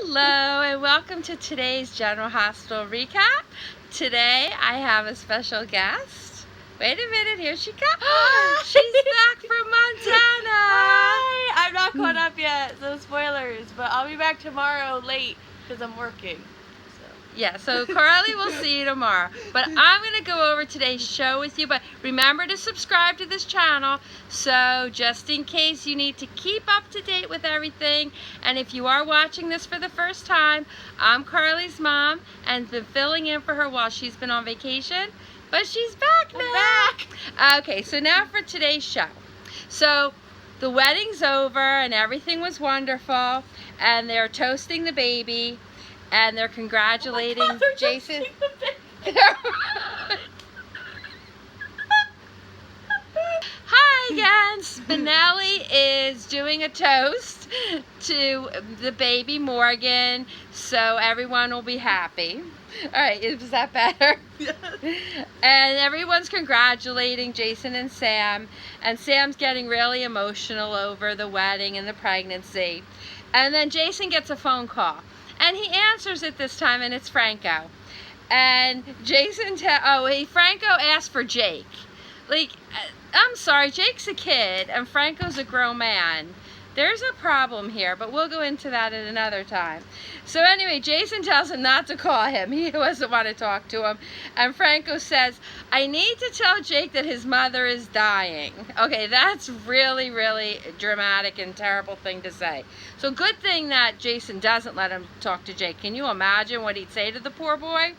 Hello and welcome to today's General Hospital recap. Today I have a special guest. Wait a minute, here she comes. She's back from Montana. Hi! I'm not caught up yet, so spoilers, but I'll be back tomorrow late because I'm working. Yeah, so Carly will see you tomorrow. But I'm going to go over today's show with you. But remember to subscribe to this channel. So just in case you need to keep up to date with everything. And if you are watching this for the first time, I'm Carly's mom and been filling in for her while she's been on vacation. But she's back now. I'm back! Okay, so now for today's show. So the wedding's over and everything was wonderful. And they're toasting the baby. And they're congratulating Jason. Hi again. Spinelli is doing a toast to the baby Morgan, so everyone will be happy. All right, is that better? Yes. And everyone's congratulating Jason and Sam, and Sam's getting really emotional over the wedding and the pregnancy. And then Jason gets a phone call. And he answers it this time, and it's Franco. And Jason, Franco asked for Jake. Like, I'm sorry, Jake's a kid, and Franco's a grown man. There's a problem here, but we'll go into that at another time. So anyway, Jason tells him not to call him. He doesn't want to talk to him. And Franco says, I need to tell Jake that his mother is dying. Okay, that's really, really dramatic and terrible thing to say. So good thing that Jason doesn't let him talk to Jake. Can you imagine what he'd say to the poor boy?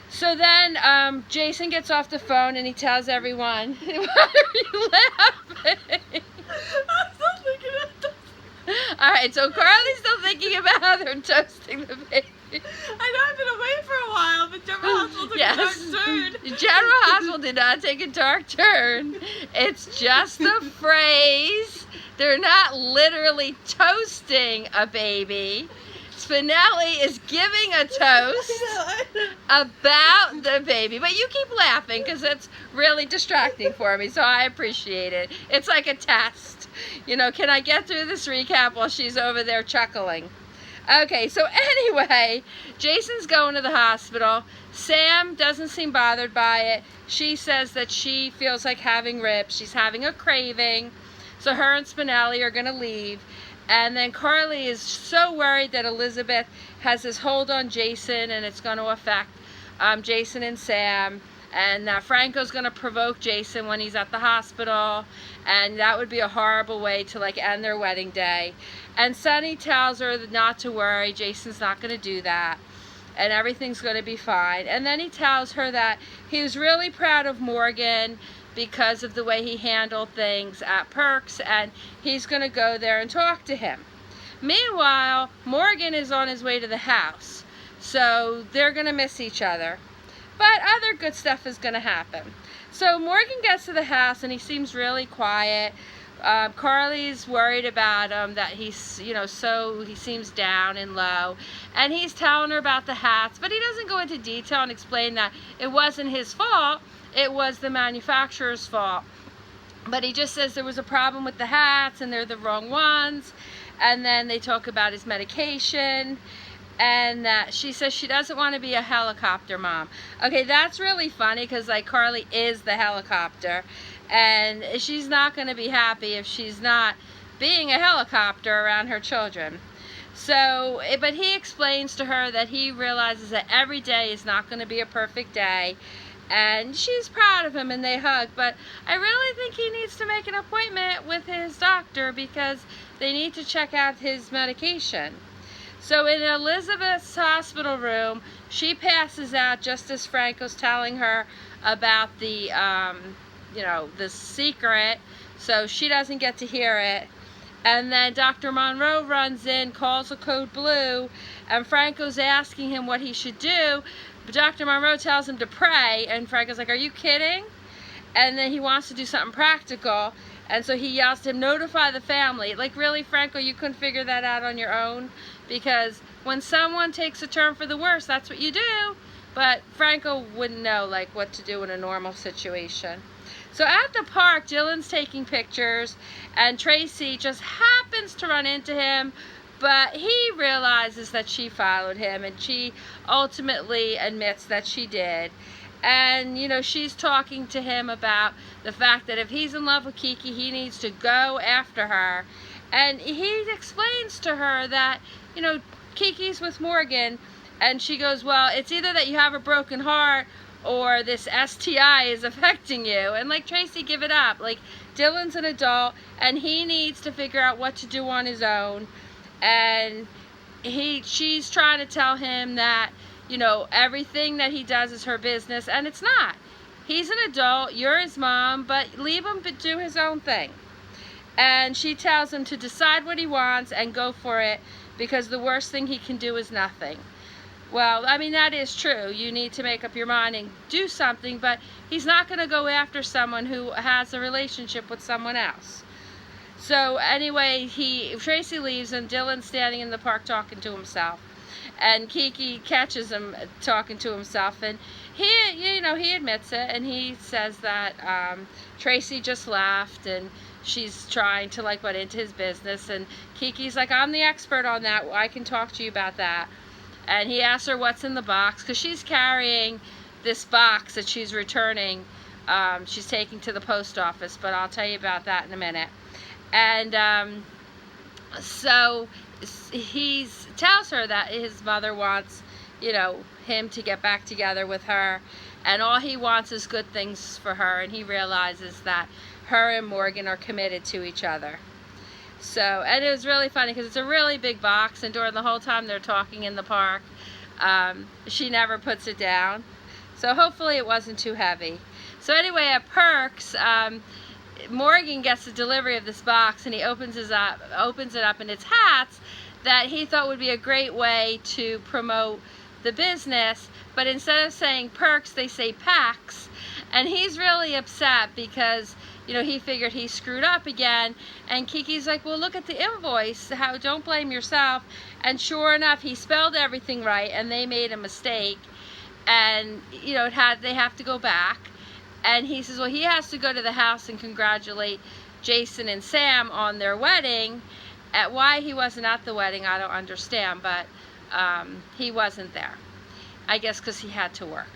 So then Jason gets off the phone and he tells everyone, why are you laughing? I'm still thinking about toasting. Alright, so Carly's still thinking about how they're toasting the baby. I know I've been away for a while, but General Hospital took a dark turn. General Hospital did not take a dark turn. It's just a phrase. They're not literally toasting a baby. Spinelli is giving a toast about the baby. But you keep laughing because it's really distracting for me, so I appreciate it. It's like a test. You know, can I get through this recap while she's over there chuckling? Okay, so anyway, Jason's going to the hospital. Sam doesn't seem bothered by it. She says that she feels like having ribs. She's having a craving. So her and Spinelli are going to leave. And then Carly is so worried that Elizabeth has this hold on Jason and it's going to affect Jason and Sam. And Franco's going to provoke Jason when he's at the hospital. And that would be a horrible way to like end their wedding day. And Sonny tells her not to worry. Jason's not going to do that. And everything's going to be fine. And then he tells her that he was really proud of Morgan because of the way he handled things at Perks, and he's going to go there and talk to him. Meanwhile, Morgan is on his way to the house, so they're going to miss each other. But other good stuff is going to happen. So Morgan gets to the house, and he seems really quiet. Carly's worried about him, that he's, he seems down and low. And he's telling her about the hats, but he doesn't go into detail and explain that it wasn't his fault. It was the manufacturer's fault. But he just says there was a problem with the hats and they're the wrong ones. And then they talk about his medication. And that she says she doesn't want to be a helicopter mom. Okay, that's really funny because like Carly is the helicopter. And she's not going to be happy if she's not being a helicopter around her children. So, but he explains to her that he realizes that every day is not going to be a perfect day. And she's proud of him and they hug, but I really think he needs to make an appointment with his doctor because they need to check out his medication. So in Elizabeth's hospital room, she passes out just as Franco's telling her about the, the secret, so she doesn't get to hear it. And then Dr. Monroe runs in, calls a code blue, and Franco's asking him what he should do. But Dr. Monroe tells him to pray, and Franco's like, are you kidding? And then he wants to do something practical, and so he yells to him, notify the family. Like, really, Franco, you couldn't figure that out on your own? Because when someone takes a turn for the worse, that's what you do. But Franco wouldn't know, like, what to do in a normal situation. So at the park, Dylan's taking pictures, and Tracy just happens to run into him But he realizes that she followed him, and she ultimately admits that she did. And, you know, she's talking to him about the fact that if he's in love with Kiki, he needs to go after her. And he explains to her that, you know, Kiki's with Morgan, and she goes, well, it's either that you have a broken heart or this STI is affecting you. And like, Tracy, give it up. Like, Dylan's an adult, and he needs to figure out what to do on his own. And she's trying to tell him that, you know, everything that he does is her business, and it's not. He's an adult, you're his mom, but leave him to do his own thing. And she tells him to decide what he wants and go for it, because the worst thing he can do is nothing. Well, I mean, that is true. You need to make up your mind and do something, but he's not going to go after someone who has a relationship with someone else. So anyway, Tracy leaves, and Dylan's standing in the park talking to himself. And Kiki catches him talking to himself, and he admits it, and he says that Tracy just laughed, and she's trying to like butt into his business, and Kiki's like, I'm the expert on that, I can talk to you about that. And he asks her what's in the box, because she's carrying this box that she's returning, she's taking to the post office, but I'll tell you about that in a minute. And so he tells her that his mother wants, you know, him to get back together with her, and all he wants is good things for her, and he realizes that her and Morgan are committed to each other. So, and it was really funny because it's a really big box, and during the whole time they're talking in the park, she never puts it down. So hopefully it wasn't too heavy. So anyway, at Perks, Morgan gets the delivery of this box, and he opens it up, and it's hats that he thought would be a great way to promote the business, but instead of saying Perks, they say Packs, and he's really upset because, you know, he figured he screwed up again. And Kiki's like, well, look at the invoice, don't blame yourself. And sure enough, he spelled everything right, and they made a mistake, and, you know, they have to go back. And he says, well, he has to go to the house and congratulate Jason and Sam on their wedding. At why he wasn't at the wedding, I don't understand, but he wasn't there. I guess because he had to work.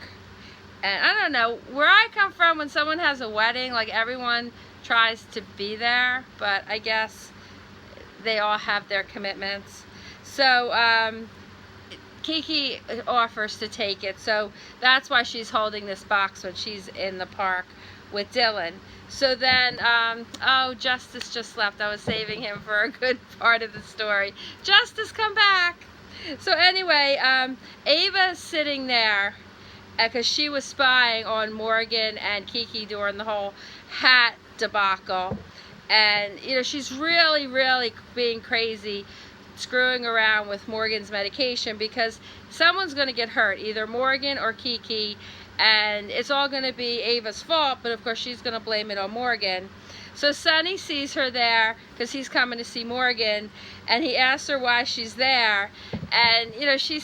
And I don't know, where I come from, when someone has a wedding, like, everyone tries to be there, but I guess they all have their commitments. So Kiki offers to take it, so that's why she's holding this box when she's in the park with Dylan. So then, oh, Justice just left. I was saving him for a good part of the story. Justice, come back! So anyway, Ava's sitting there because she was spying on Morgan and Kiki during the whole hat debacle. And, you know, she's really, really being crazy, screwing around with Morgan's medication, because someone's going to get hurt, either Morgan or Kiki, and it's all going to be Ava's fault, but of course she's going to blame it on Morgan. So Sonny sees her there because he's coming to see Morgan, and he asks her why she's there, and, you know, she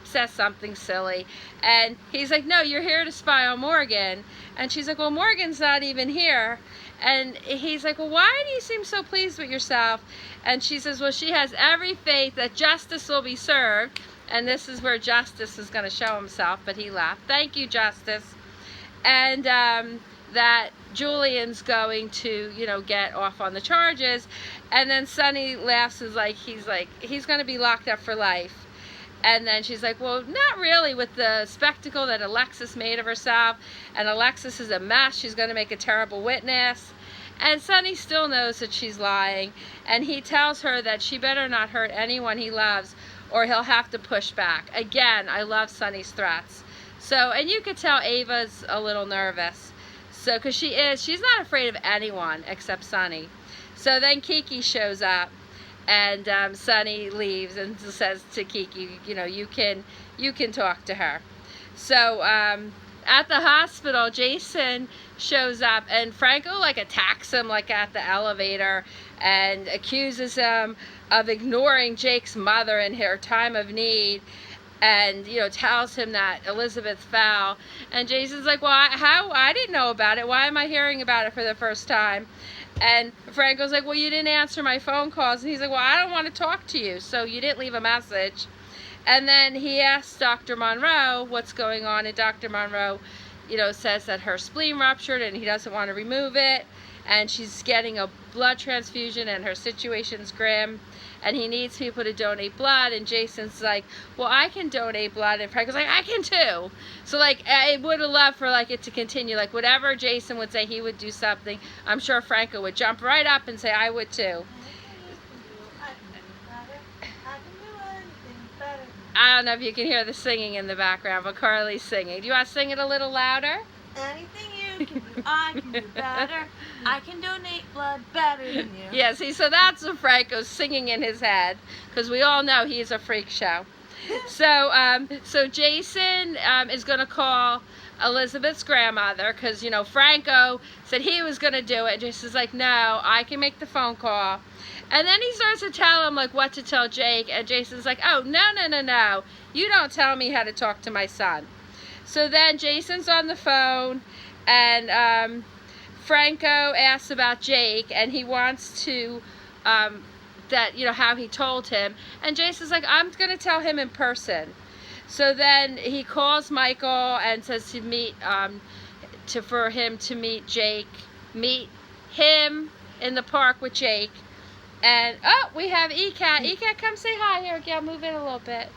says something silly, and he's like, no, you're here to spy on Morgan. And she's like, well, Morgan's not even here. And he's like, well, why do you seem so pleased with yourself? And she says, well, she has every faith that justice will be served. And this is where Justice is going to show himself, but he laughed. Thank you, Justice. And that Julian's going to, you know, get off on the charges. And then Sonny laughs, and he's going to be locked up for life. And then she's like, well, not really, with the spectacle that Alexis made of herself. And Alexis is a mess. She's going to make a terrible witness. And Sonny still knows that she's lying. And he tells her that she better not hurt anyone he loves, or he'll have to push back. Again, I love Sonny's threats. So, and you could tell Ava's a little nervous. So, because she's not afraid of anyone except Sonny. So then Kiki shows up. And Sonny leaves and says to Kiki, you know, you can talk to her. So at the hospital, Jason shows up, and Franco like attacks him like at the elevator, and accuses him of ignoring Jake's mother in her time of need. and tells him that Elizabeth fell. And Jason's like, well, I didn't know about it. Why am I hearing about it for the first time? And Franco's like, well, you didn't answer my phone calls. And he's like, well, I don't want to talk to you, so you didn't leave a message. And then he asks Dr. Monroe what's going on, and Dr. Monroe says that her spleen ruptured and he doesn't want to remove it, and she's getting a blood transfusion and her situation's grim, and he needs people to donate blood. And Jason's like, well, I can donate blood. And Franco's like, I can too. So I would have loved for it to continue, whatever Jason would say, he would do something. I'm sure Franco would jump right up and say, I would too. I don't know if you can hear the singing in the background, but Carly's singing. Do you want to sing it a little louder? Anything you can do, I can do better. I can donate blood better than you. Yeah, see, so that's what Franco's singing in his head, because we all know he's a freak show. So Jason is going to call Elizabeth's grandmother, because, Franco said he was going to do it. And Jason's like, no, I can make the phone call. And then he starts to tell him, what to tell Jake. And Jason's like, oh, no. You don't tell me how to talk to my son. So then Jason's on the phone, and Franco asks about Jake, and he wants to, how he told him. And Jason's like, I'm going to tell him in person. So then he calls Michael and says to meet, for him to meet Jake, meet him in the park with Jake. And, oh, we have E-Cat. E-Cat, come say hi here. Gail, move in a little bit.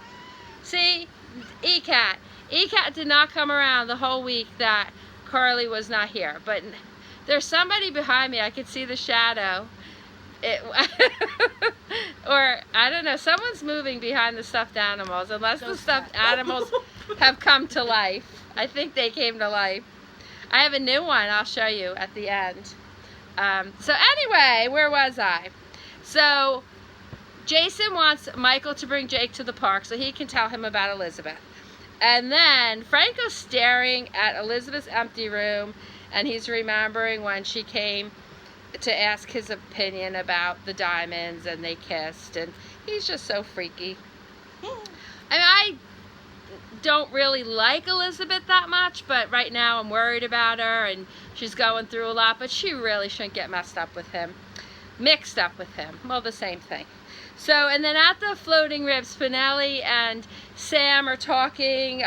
See? E-Cat. E-Cat did not come around the whole week that Carly was not here. But there's somebody behind me. I could see the shadow. Or, I don't know. Someone's moving behind the stuffed animals. Unless the stuffed animals have come to life. I think they came to life. I have a new one I'll show you at the end. So anyway, where was I? So Jason wants Michael to bring Jake to the park so he can tell him about Elizabeth. And then Franco's staring at Elizabeth's empty room, and he's remembering when she came to ask his opinion about the diamonds, and they kissed, and he's just so freaky. I don't really like Elizabeth that much, but right now I'm worried about her, and she's going through a lot, but she really shouldn't get mixed up with him. Well, the same thing. So, and then at the Floating Ribs, Spinelli and Sam are talking.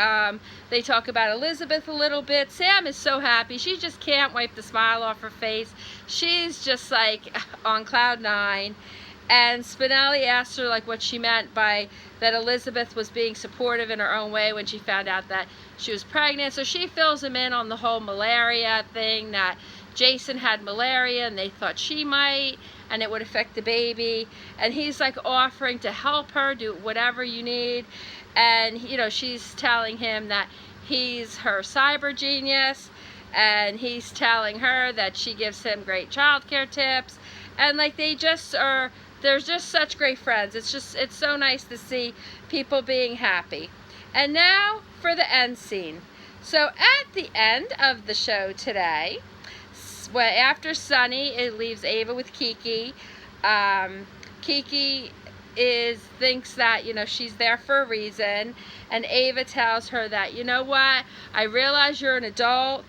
They talk about Elizabeth a little bit. Sam is so happy. She just can't wipe the smile off her face. She's just on cloud nine. And Spinelli asked her what she meant by that Elizabeth was being supportive in her own way when she found out that she was pregnant. So she fills him in on the whole malaria thing, that Jason had malaria and they thought she might, and it would affect the baby. And he's offering to help her, do whatever you need. And she's telling him that he's her cyber genius, and he's telling her that she gives him great childcare tips. And they're just such great friends. It's so nice to see people being happy. And now for the end scene. So at the end of the show today, after Sunny, it leaves Ava with Kiki. Kiki thinks that she's there for a reason, and Ava tells her that, you know what, I realize you're an adult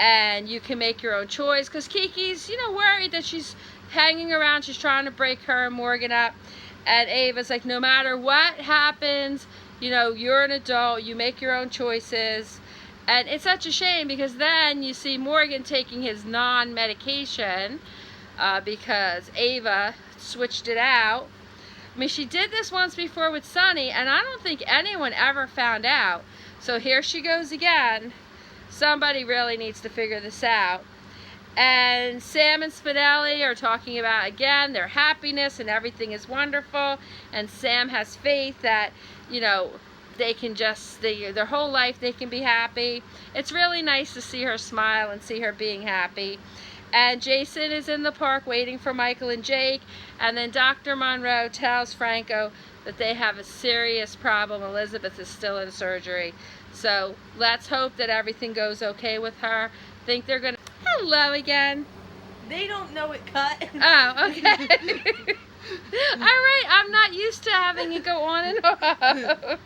and you can make your own choice, because Kiki's worried that she's hanging around, she's trying to break her and Morgan up. And Ava's like, no matter what happens, you're an adult, you make your own choices. And it's such a shame, because then you see Morgan taking his non-medication because Ava switched it out. I mean, she did this once before with Sunny, and I don't think anyone ever found out. So here she goes again. Somebody really needs to figure this out. And Sam and Spinelli are talking about, again, their happiness and everything is wonderful. And Sam has faith that, they can their whole life they can be happy. It's really nice to see her smile and see her being happy. And Jason is in the park waiting for Michael and Jake. And then Dr. Monroe tells Franco that they have a serious problem. Elizabeth is still in surgery. So let's hope that everything goes okay with her. Think they're going to... Hello again. They don't know it cut. Oh, okay. All right, I'm not used to having it go on and off.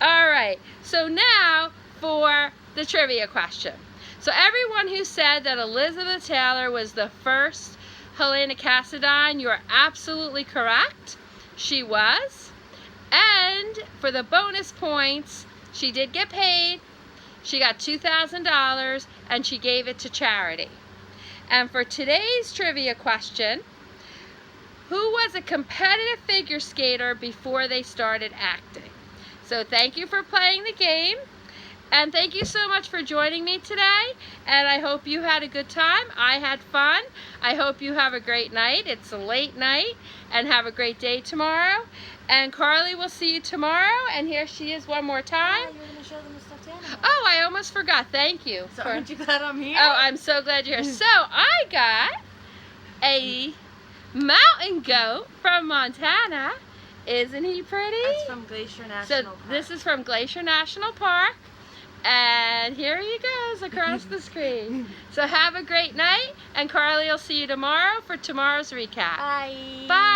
All right, so now for the trivia question. So everyone who said that Elizabeth Taylor was the first Helena Cassadine, you're absolutely correct. She was. And for the bonus points, she did get paid. She got $2,000 and she gave it to charity. And for today's trivia question, who was a competitive figure skater before they started acting? So thank you for playing the game. And thank you so much for joining me today. And I hope you had a good time. I had fun. I hope you have a great night. It's a late night. And have a great day tomorrow. And Carly will see you tomorrow. And here she is one more time. Yeah, you were going to show them the stuffed animal. Oh, I almost forgot. Thank you. So aren't you glad I'm here? Oh, I'm so glad you're here. So I got a mountain goat from Montana. Isn't he pretty? That's from Glacier National Park. This is from Glacier National Park. And here he goes across the screen. So have a great night, and Carly will see you tomorrow for tomorrow's recap. Bye. Bye.